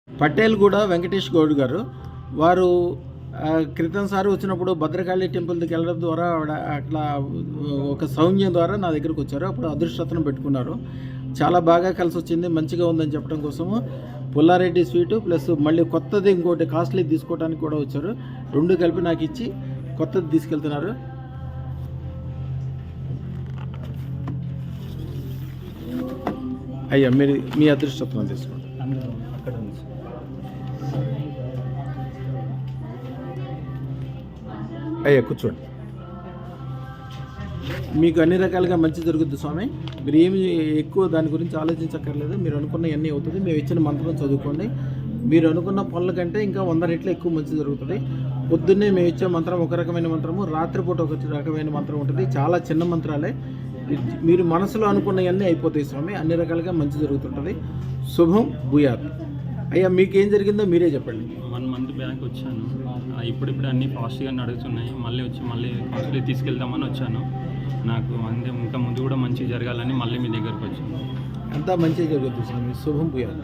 పటేల్గూడ వెంకటేష్ గౌడ్ గారు వారు క్రితం సారి వచ్చినప్పుడు భద్రకాళి టెంపుల్కి వెళ్ళడం ద్వారా అట్లా ఒక సౌమ్యం ద్వారా నా దగ్గరకు వచ్చారు. అప్పుడు అదృష్టరత్నం పెట్టుకున్నారు. చాలా బాగా కలిసి వచ్చింది, మంచిగా ఉందని చెప్పడం కోసము పుల్లారెడ్డి స్వీటు ప్లస్ మళ్ళీ కొత్తది ఇంకోటి కాస్ట్లీ తీసుకోవడానికి కూడా వచ్చారు. రెండు కలిపి నాకు ఇచ్చి కొత్తది తీసుకెళ్తున్నారు. అయ్యా మీరు మీ అదృష్టరత్నం తీసుకోండి. అయ్యా కూర్చోండి. మీకు అన్ని రకాలుగా మంచి జరుగుద్ది స్వామి. మీరు ఏమి ఎక్కువ దాని గురించి ఆలోచించక్కర్లేదు. మీరు అనుకున్న అన్నీ అవుతుంది. మేము ఇచ్చిన మంత్రం చదువుకోండి. మీరు అనుకున్న పనుల కంటే ఇంకా 100 రెట్లు ఎక్కువ మంచి జరుగుతుంది. పొద్దున్నే మేము ఇచ్చే మంత్రం ఒక రకమైన మంత్రము, రాత్రిపూట ఒక రకమైన మంత్రం ఉంటుంది. చాలా చిన్న మంత్రాలే. మీరు మనసులో అనుకున్నవన్నీ అయిపోతాయి స్వామి. అన్ని రకాలుగా మంచి జరుగుతుంటుంది. శుభం భూయాత్. అయ్యా మీకేం జరిగిందో మీరే చెప్పండి. 1 మంత్ బ్యాక్ వచ్చాను. ఇప్పుడిప్పుడు అన్నీ ఫాస్ట్గా నడుస్తున్నాయి. మళ్ళీ కాస్ట్లీ తీసుకెళ్దామని వచ్చాను. నాకు ఇంకా ముందు కూడా మంచిగా జరగాలని మళ్ళీ మీ దగ్గరకు వచ్చాను. అంతా మంచిగా జరుగుతుంది స్వామి. శుభం భూయాత్.